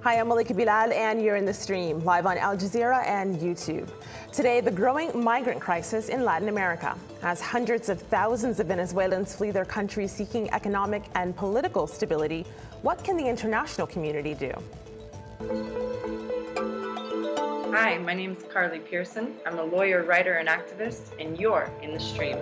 Hi, I'm Malika Bilal, and you're in the stream, live on Al Jazeera and YouTube. Today, the growing migrant crisis in Latin America. As hundreds of thousands of Venezuelans flee their country seeking economic and political stability, what can the international community do? Hi, my name is Carly Pearson. I'm a lawyer, writer, and activist, and you're in the stream.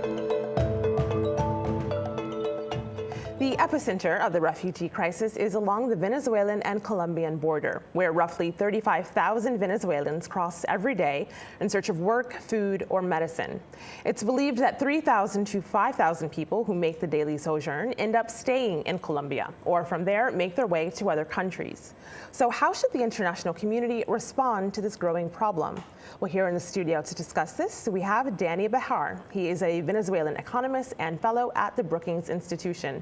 The epicenter of the refugee crisis is along the Venezuelan and Colombian border, where roughly 35,000 Venezuelans cross every day in search of work, food, or medicine. It's believed that 3,000 to 5,000 people who make the daily sojourn end up staying in Colombia, or from there make their way to other countries. So how should the international community respond to this growing problem? Well, here in the studio to discuss this, we have Danny Behar. He is a Venezuelan economist and fellow at the Brookings Institution.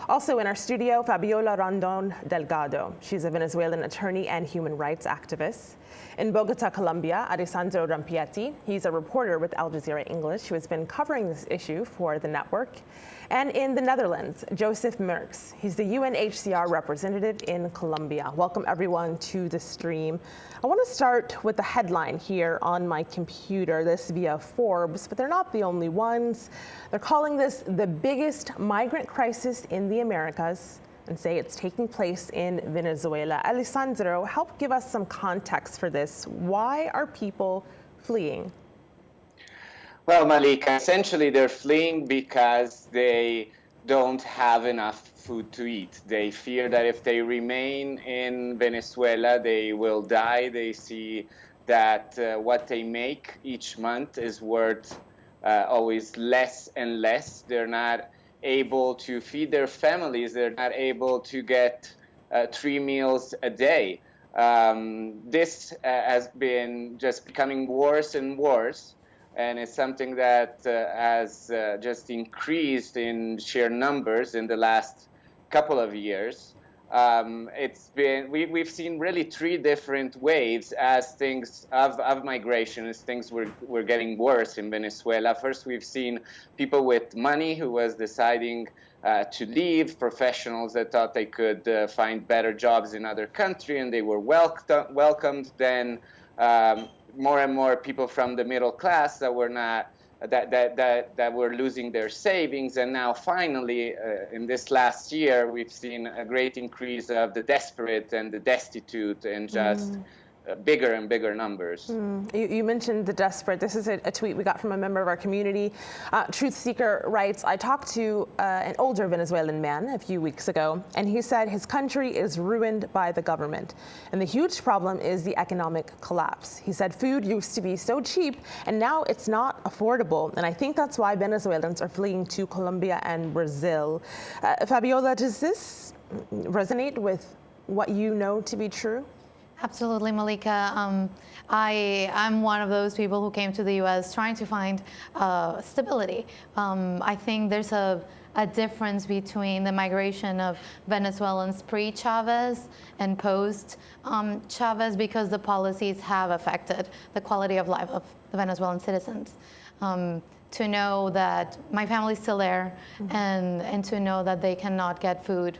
Also in our studio, Fabiola Rondon Delgado. She's a Venezuelan attorney and human rights activist. In Bogota, Colombia, Alessandro Rampietti. He's a reporter with Al Jazeera English who has been covering this issue for the network. And in the Netherlands, Joseph Merks. He's the UNHCR representative in Colombia. Welcome everyone to the stream. I want to start with the headline here on my computer, this via Forbes, but they're not the only ones. They're calling this the biggest migrant crisis in the Americas and say it's taking place in Venezuela. Alessandro, help give us some context for this. Why are people fleeing? Well, Malika, essentially they're fleeing because they don't have enough food to eat. They fear that if they remain in Venezuela, they will die. They see that what they make each month is worth always less and less. They're not able to feed their families. They're not able to get 3 meals a day. This has been just becoming worse and worse. And it's something that has just increased in sheer numbers in the last couple of years. We've seen really 3 different waves as things of migration, as things were getting worse in Venezuela. First, we've seen people with money who was deciding to leave, professionals that thought they could find better jobs in other countries, and they were welcomed. Then more and more people from the middle class that were not that were losing their savings, and now finally in this last year we've seen a great increase of the desperate and the destitute and just bigger and bigger numbers. You mentioned the desperate. This is a tweet we got from a member of our community. Truth Seeker writes, I talked to an older Venezuelan man a few weeks ago, and he said his country is ruined by the government. And the huge problem is the economic collapse. He said food used to be so cheap, and now it's not affordable. And I think that's why Venezuelans are fleeing to Colombia and Brazil. Fabiola, does this resonate with what you know to be true? Absolutely, Malika. I'm one of those people who came to the U.S. trying to find stability. I think there's a difference between the migration of Venezuelans pre-Chavez and post-Chavez because the policies have affected the quality of life of the Venezuelan citizens. To know that my family's still there and to know that they cannot get food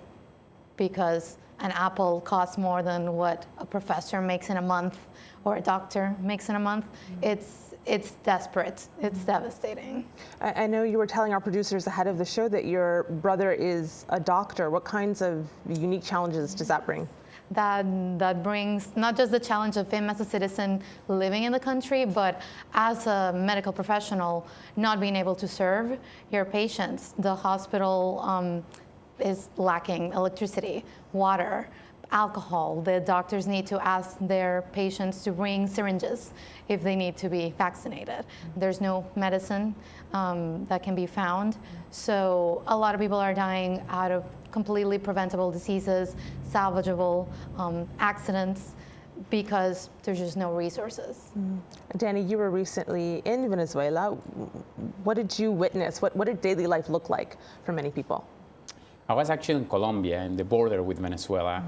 because an apple costs more than what a professor makes in a month or a doctor makes in a month. It's desperate. It's devastating. I know you were telling our producers ahead of the show that your brother is a doctor. What kinds of unique challenges does that bring? That brings not just the challenge of him as a citizen living in the country, but as a medical professional not being able to serve your patients. The hospital is lacking electricity, water, alcohol. The doctors need to ask their patients to bring syringes if they need to be vaccinated. There's no medicine that can be found. So a lot of people are dying out of completely preventable diseases, salvageable accidents, because there's just no resources. Danny, you were recently in Venezuela. What did you witness? What did daily life look like for many people? I was actually in Colombia, in the border with Venezuela,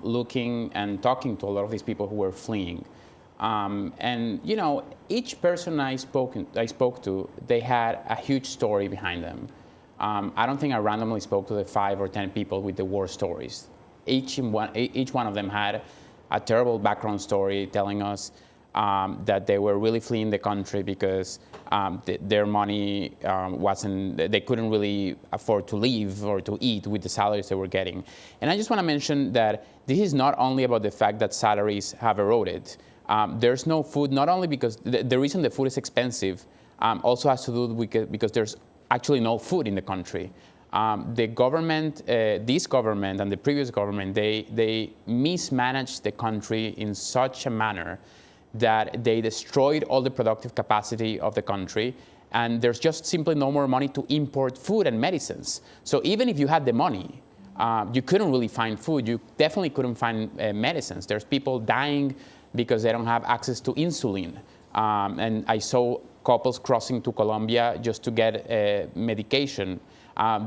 looking and talking to a lot of these people who were fleeing. And you know, each person I spoke to, they had a huge story behind them. I don't think I randomly spoke to the 5 or 10 people with the war stories. each one of them had a terrible background story telling us that they were really fleeing the country because their money they couldn't really afford to live or to eat with the salaries they were getting. And I just want to mention that this is not only about the fact that salaries have eroded. There's no food, not only because the reason the food is expensive also has to do with because there's actually no food in the country. The government, this government and the previous government, they mismanaged the country in such a manner that they destroyed all the productive capacity of the country, and there's just simply no more money to import food and medicines. So even if you had the money, you couldn't really find food. You definitely couldn't find medicines. There's people dying because they don't have access to insulin. And I saw couples crossing to Colombia just to get medication.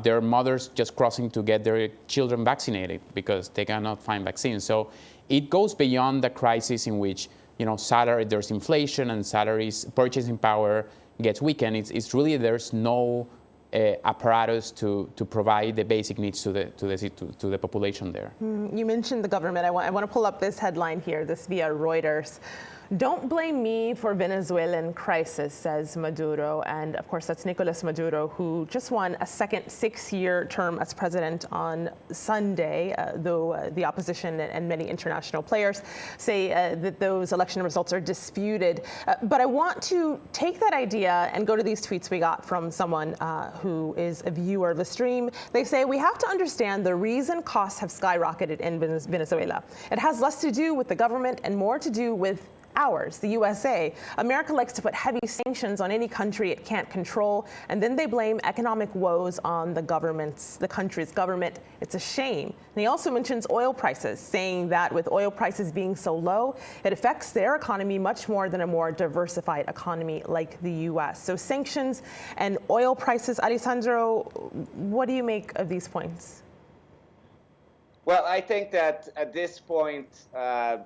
Their mothers just crossing to get their children vaccinated because they cannot find vaccines. So it goes beyond the crisis in which there's inflation and salaries, purchasing power gets weakened. It's really there's no apparatus to provide the basic needs to the population there. You mentioned the government. I want to pull up this headline here, this via Reuters. Don't blame me for Venezuelan crisis, says Maduro. And of course, that's Nicolas Maduro, who just won a second 6-year term as president on Sunday, though the opposition and many international players say that those election results are disputed. But I want to take that idea and go to these tweets we got from someone who is a viewer of the stream. They say, we have to understand the reason costs have skyrocketed in Venezuela. It has less to do with the government and more to do with ours, the USA. America likes to put heavy sanctions on any country it can't control, and then they blame economic woes on the country's government. It's a shame. And he also mentions oil prices, saying that with oil prices being so low, it affects their economy much more than a more diversified economy like the US. So sanctions and oil prices, Alessandro, what do you make of these points? Well, I think that at this point,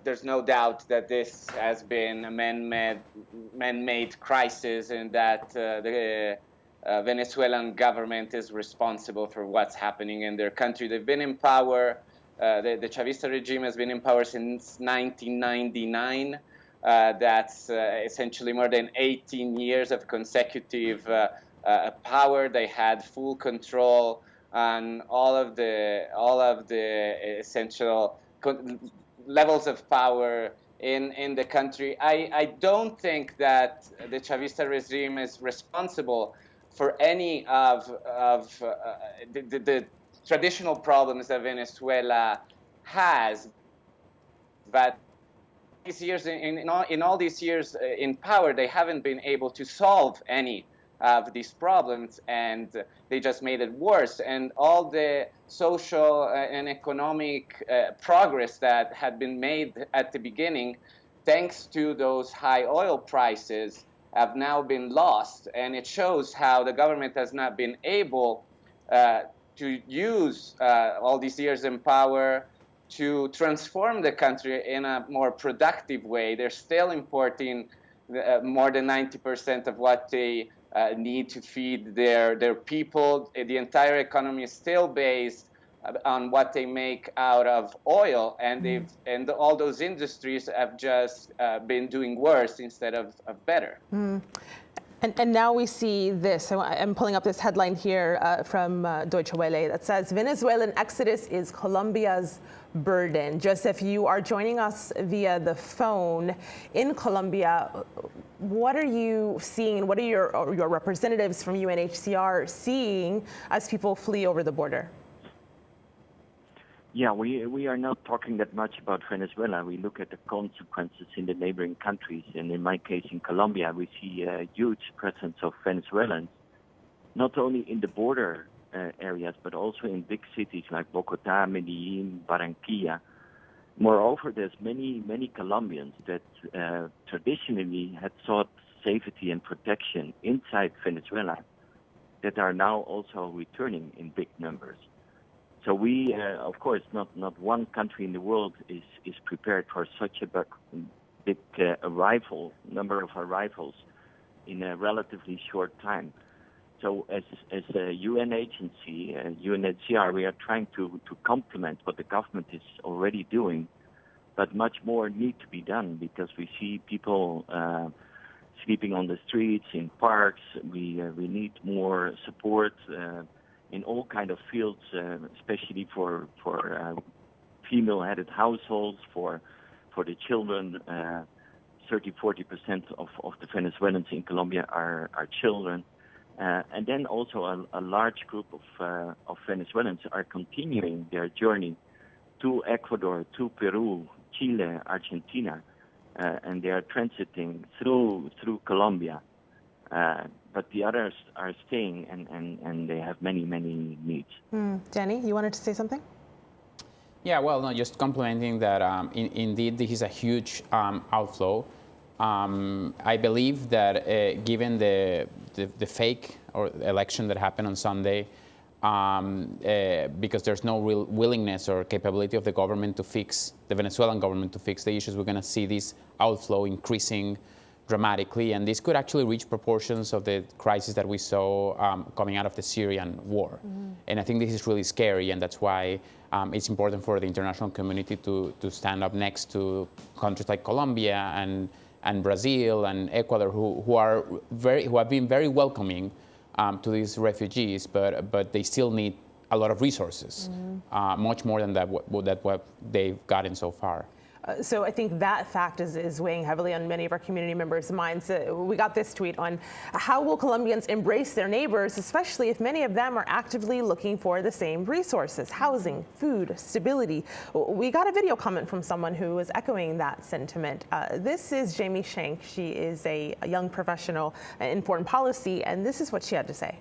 there's no doubt that this has been a man-made crisis and that the Venezuelan government is responsible for what's happening in their country. They've been in power, the Chavista regime has been in power since 1999. That's essentially more than 18 years of consecutive power. They had full control on all of the essential levels of power in the country. I don't think that the Chavista regime is responsible for any of the traditional problems that Venezuela has. But these years, in all these years in power, they haven't been able to solve any of these problems, and they just made it worse. And all the social and economic progress that had been made at the beginning, thanks to those high oil prices, have now been lost. And it shows how the government has not been able to use all these years in power to transform the country in a more productive way. They're still importing more than 90% of what they need to feed their people. The entire economy is still based on what they make out of oil, and all those industries have just been doing worse instead of better. And now we see this. I'm pulling up this headline here from Deutsche Welle that says, Venezuelan exodus is Colombia's burden. Joseph, you are joining us via the phone in Colombia. What are you seeing, and what are your representatives from UNHCR seeing as people flee over the border? Yeah, we are not talking that much about Venezuela. We look at the consequences in the neighboring countries. And in my case, in Colombia, we see a huge presence of Venezuelans, not only in the border areas, but also in big cities like Bogota, Medellin, Barranquilla. Moreover, there's many Colombians that traditionally had sought safety and protection inside Venezuela that are now also returning in big numbers. So we, of course, not one country in the world is prepared for such a big number of arrivals in a relatively short time. So as a UN agency, UNHCR, we are trying to complement what the government is already doing, but much more need to be done because we see people sleeping on the streets, in parks. We need more support in all kind of fields, especially for female-headed households, for the children. 30-40% of the Venezuelans in Colombia are children. And then also a large group of Venezuelans are continuing their journey to Ecuador, to Peru, Chile, Argentina, and they are transiting through Colombia. But the others are staying, and they have many needs. Jenny, you wanted to say something? Yeah, well, no, just complementing that. Indeed, this is a huge outflow. I believe that given the fake or election that happened on Sunday, because there's no real willingness or capability of the government to fix, the Venezuelan government to fix the issues, we're going to see this outflow increasing dramatically, and this could actually reach proportions of the crisis that we saw coming out of the Syrian war. And I think this is really scary, and that's why it's important for the international community to stand up next to countries like Colombia and Brazil and Ecuador, who have been very welcoming to these refugees, but they still need a lot of resources, much more than what they've gotten so far. So I think that fact is weighing heavily on many of our community members' minds. We got this tweet on how will Colombians embrace their neighbors, especially if many of them are actively looking for the same resources: housing, food, stability. We got a video comment from someone who was echoing that sentiment. This is Jamie Shank. She is a young professional in foreign policy, and this is what she had to say.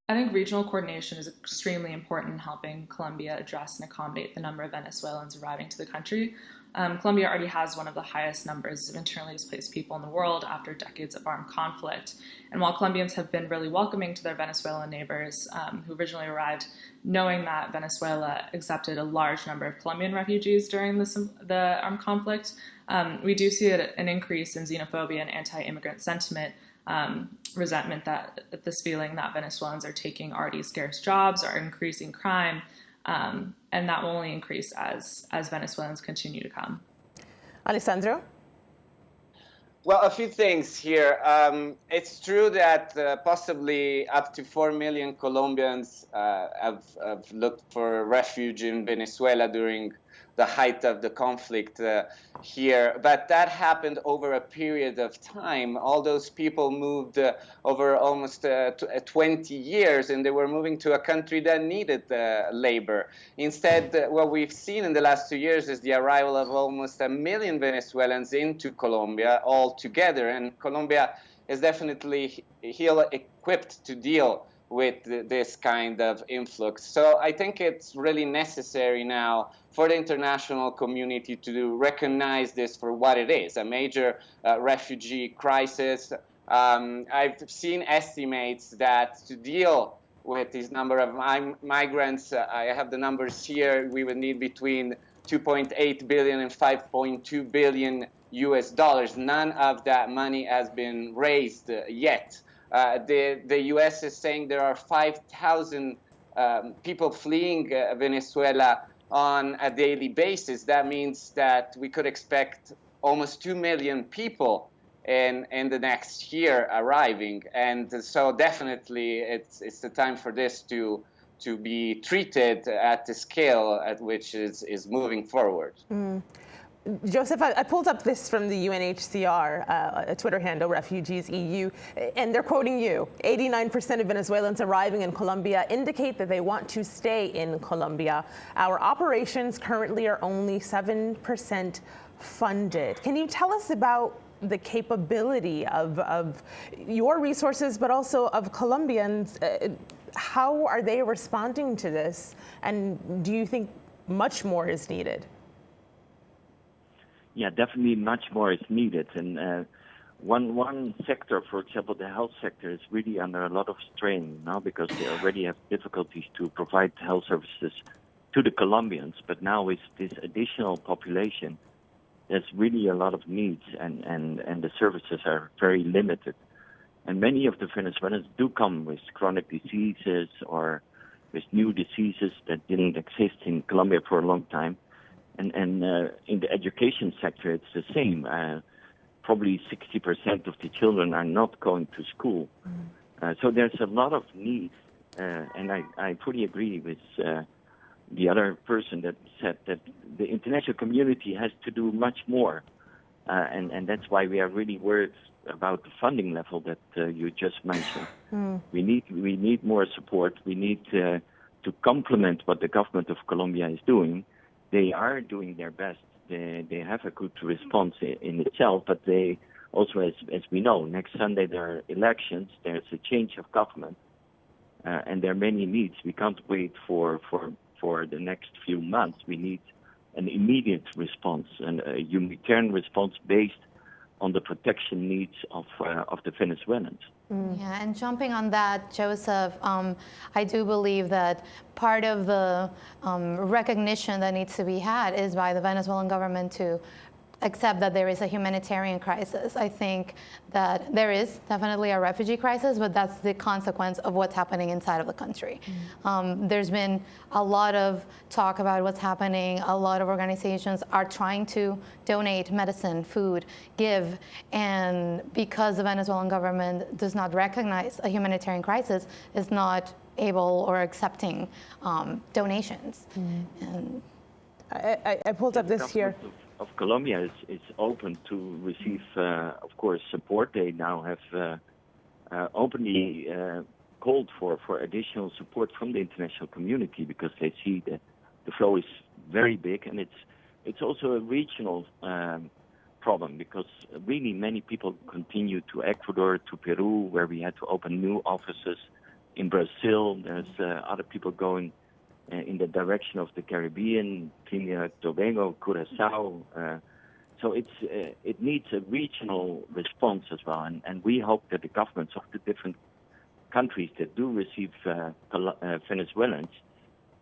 I think regional coordination is extremely important in helping Colombia address and accommodate the number of Venezuelans arriving to the country. Colombia already has one of the highest numbers of internally displaced people in the world after decades of armed conflict. And while Colombians have been really welcoming to their Venezuelan neighbors who originally arrived, knowing that Venezuela accepted a large number of Colombian refugees during the armed conflict, we do see an increase in xenophobia and anti-immigrant sentiment, resentment, that this feeling that Venezuelans are taking already scarce jobs, are increasing crime, and that will only increase as Venezuelans continue to come. Alessandro? Well, a few things here. It's true that possibly up to 4 million Colombians have looked for refuge in Venezuela during the height of the conflict here. But that happened over a period of time. All those people moved over almost 20 years, and they were moving to a country that needed labor. Instead, what we've seen in the last 2 years is the arrival of almost 1 million Venezuelans into Colombia altogether. And Colombia is definitely ill-equipped to deal with this kind of influx. So I think it's really necessary now for the international community to recognize this for what it is, a major refugee crisis. I've seen estimates that to deal with this number of migrants, I have the numbers here, we would need between 2.8 billion and 5.2 billion US dollars. None of that money has been raised yet. The U.S. is saying there are 5,000 people fleeing Venezuela on a daily basis. That means that we could expect almost 2 million people in the next year arriving. And so definitely it's the time for this to be treated at the scale at which is moving forward. Joseph, I pulled up this from the UNHCR, a Twitter handle, Refugees EU, and they're quoting you. 89% of Venezuelans arriving in Colombia indicate that they want to stay in Colombia. Our operations currently are only 7% funded. Can you tell us about the capability of your resources, but also of Colombians? How are they responding to this? And do you think much more is needed? Yeah, definitely much more is needed. And one sector, for example, the health sector, is really under a lot of strain now because they already have difficulties to provide health services to the Colombians. But now with this additional population, there's really a lot of needs, and the services are very limited. And many of the Venezuelans do come with chronic diseases or with new diseases that didn't exist in Colombia for a long time. And in the education sector, it's the same. Probably 60% of the children are not going to school. So there's a lot of need. And I fully agree with the other person that said that the international community has to do much more. And that's why we are really worried about the funding level that you just mentioned. We need more support. We need to complement what the government of Colombia is doing. They are doing their best. They have a good response in itself, but they also, as we know, next Sunday there are elections. There's a change of government, and there are many needs. We can't wait for the next few months. We need an immediate response and a humanitarian response based on the protection needs of the Venezuelans. Yeah, and jumping on that, Joseph, I do believe that part of the recognition that needs to be had is by the Venezuelan government to accept that there is a humanitarian crisis. I think that there is definitely a refugee crisis, but that's the consequence of what's happening inside of the country. There's been a lot of talk about what's happening. A lot of organizations are trying to donate medicine, food, give, and because the Venezuelan government does not recognize a humanitarian crisis, is not able or accepting donations. And I pulled up this here. Of Colombia is open to receive, of course, support. They now have openly called for additional support from the international community because they see that the flow is very big, and it's also a regional problem because really many people continue to Ecuador, to Peru, where we had to open new offices. In Brazil, there's other people going in the direction of the Caribbean, Trinidad, Tobago, Curacao. So it needs a regional response as well. And we hope that the governments of the different countries that do receive Venezuelans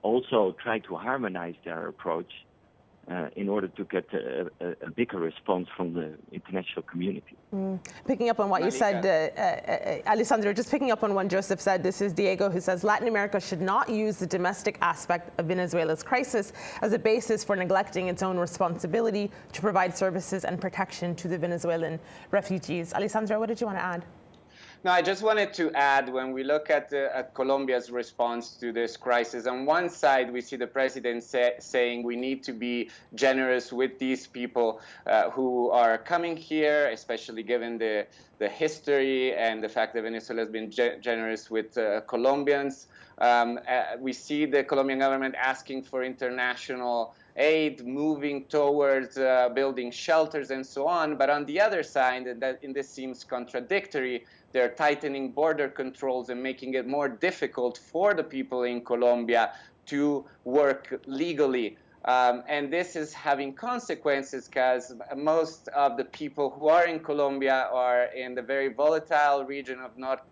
also try to harmonize their approach in order to get a bigger response from the international community. Picking up on what you said, Alessandro, just picking up on what Joseph said, this is Diego who says Latin America should not use the domestic aspect of Venezuela's crisis as a basis for neglecting its own responsibility to provide services and protection to the Venezuelan refugees. Alessandro, what did you want to add? No, I just wanted to add, when we look at Colombia's response to this crisis, on one side, we see the president saying we need to be generous with these people who are coming here, especially given the history and the fact that Venezuela has been generous with Colombians. We see the Colombian government asking for international aid, moving towards building shelters and so on. But on the other side, and this seems contradictory, they're tightening border controls and making it more difficult for the people in Colombia to work legally. And this is having consequences because most of the people who are in Colombia are in the very volatile region of Norte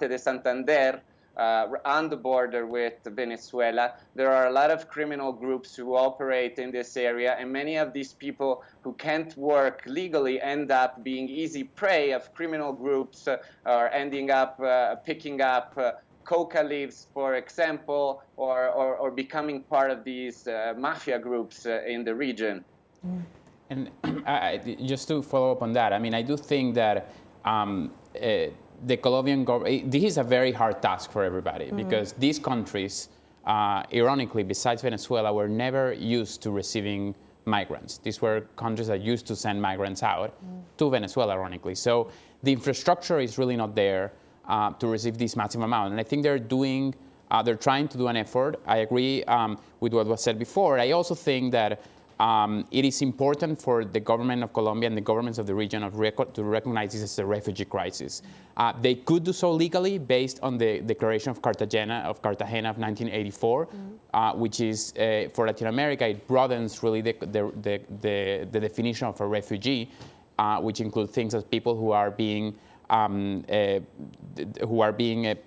de Santander, on the border with Venezuela. There are a lot of criminal groups who operate in this area, and many of these people who can't work legally end up being easy prey of criminal groups, or ending up picking up coca leaves, for example, or becoming part of these mafia groups in the region. And just to follow up on that, I mean, I do think that the Colombian government, this is a very hard task for everybody because these countries, ironically, besides Venezuela, were never used to receiving migrants. These were countries that used to send migrants out to Venezuela, ironically. So the infrastructure is really not there to receive this massive amount. And I think they're trying to do an effort. I agree with what was said before. I also think that it is important for the government of Colombia and the governments of the region to recognize this as a refugee crisis. They could do so legally based on the Declaration of Cartagena of 1984, which is, for Latin America, it broadens really the definition of a refugee, which includes things as people who are being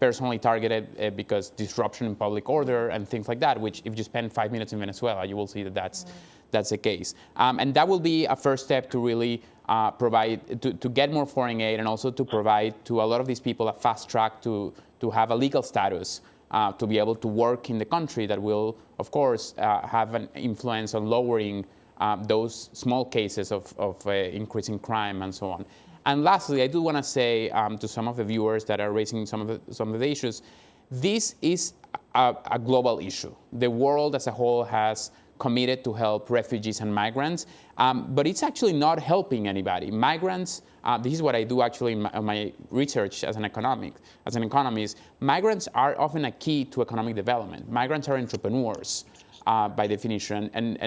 personally targeted because disruption in public order and things like that, which if you spend 5 minutes in Venezuela, you will see that that's the case. And that will be a first step to really to get more foreign aid, and also to provide to a lot of these people a fast track to have a legal status to be able to work in the country that will, of course, have an influence on lowering those small cases of increasing crime and so on. And lastly, I do want to say to some of the viewers that are raising some of the issues, this is a global issue. The world as a whole has committed to help refugees and migrants, but it's actually not helping anybody. Migrants, this is what I do actually in my research as an economist, migrants are often a key to economic development. Migrants are entrepreneurs by definition, and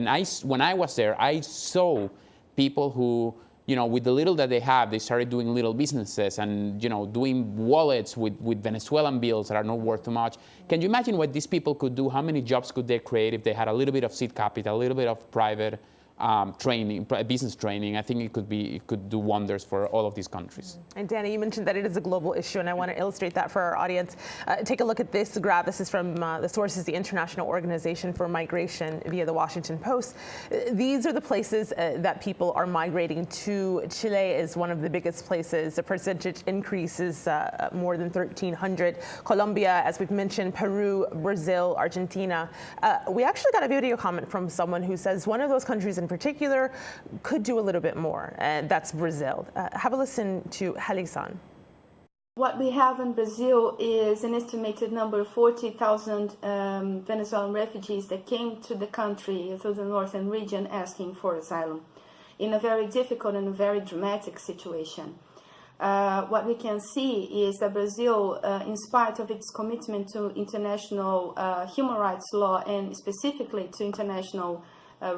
when I was there, I saw people who, with the little that they have, they started doing little businesses and, doing wallets with Venezuelan bills that are not worth too much. Can you imagine what these people could do? How many jobs could they create if they had a little bit of seed capital, a little bit of private training, business training? I think it could do wonders for all of these countries. And Danny, you mentioned that it is a global issue, and I want to illustrate that for our audience. Take a look at this graph. This is from the source is the International Organization for Migration via the Washington Post. These are the places that people are migrating to. Chile is one of the biggest places. The percentage increase is more than 1,300. Colombia, as we've mentioned, Peru, Brazil, Argentina. We actually got a video comment from someone who says one of those countries in particular could do a little bit more, and that's Brazil. Have a listen to Halisan. What we have in Brazil is an estimated number of 40,000 Venezuelan refugees that came to the country through the northern region asking for asylum in a very difficult and very dramatic situation. What we can see is that Brazil, in spite of its commitment to international human rights law and specifically to international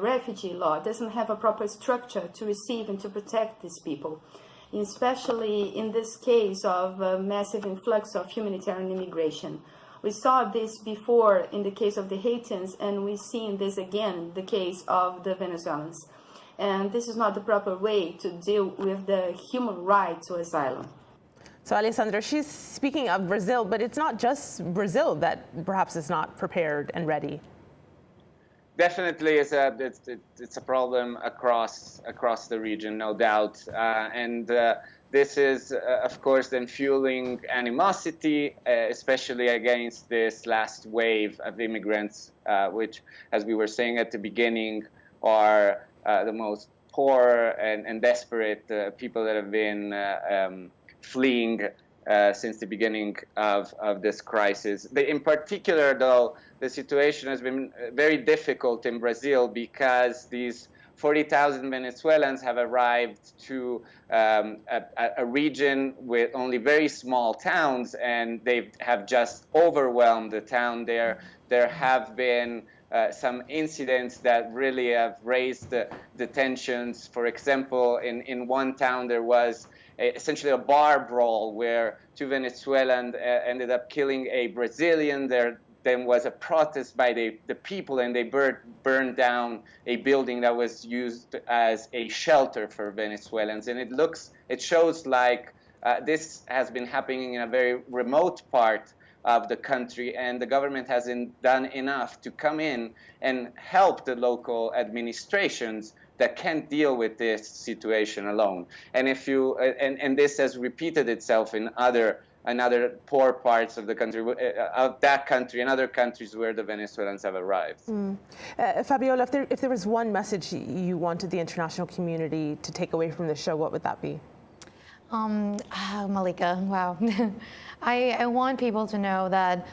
refugee law, doesn't have a proper structure to receive and to protect these people, especially in this case of a massive influx of humanitarian immigration. We saw this before in the case of the Haitians, and we've seen this again in the case of the Venezuelans. And this is not the proper way to deal with the human right to asylum. So Alessandra, she's speaking of Brazil, but it's not just Brazil that perhaps is not prepared and ready. Definitely, it's a problem across the region, no doubt, and this is, of course, then fueling animosity, especially against this last wave of immigrants, which, as we were saying at the beginning, are the most poor and desperate people that have been fleeing since the beginning of this crisis. In particular, though, the situation has been very difficult in Brazil because these 40,000 Venezuelans have arrived to a region with only very small towns, and they have just overwhelmed the town there. There have been some incidents that really have raised the tensions. For example, in one town there was essentially a bar brawl where two Venezuelans ended up killing a Brazilian. There then was a protest by the people, and they burned down a building that was used as a shelter for Venezuelans. And it shows like this has been happening in a very remote part of the country, and the government hasn't done enough to come in and help the local administrations that can't deal with this situation alone. And if you and this has repeated itself in other poor parts of the country, of that country and other countries where the Venezuelans have arrived. Fabiola, if there was one message you wanted the international community to take away from the show, what would that be? Malika, wow. I want people to know that,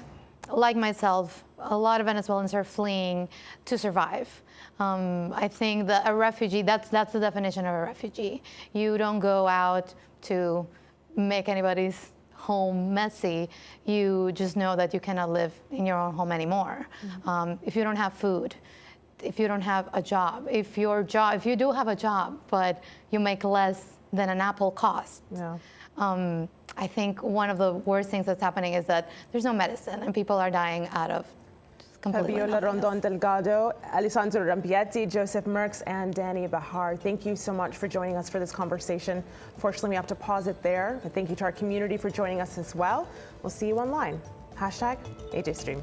like myself, a lot of Venezuelans are fleeing to survive. I think that a refugee, that's the definition of a refugee. You don't go out to make anybody's home messy. You just know that you cannot live in your own home anymore. If you don't have food, if you don't have a job, if you do have a job, but you make less than an apple costs. Yeah. I think one of the worst things that's happening is that there's no medicine and people are dying out of Fabiola Rondon Delgado, Alessandro Rampietti, Joseph Merks, and Danny Bahar. Thank you so much for joining us for this conversation. Unfortunately, we have to pause it there, but thank you to our community for joining us as well. We'll see you online. #AJStream.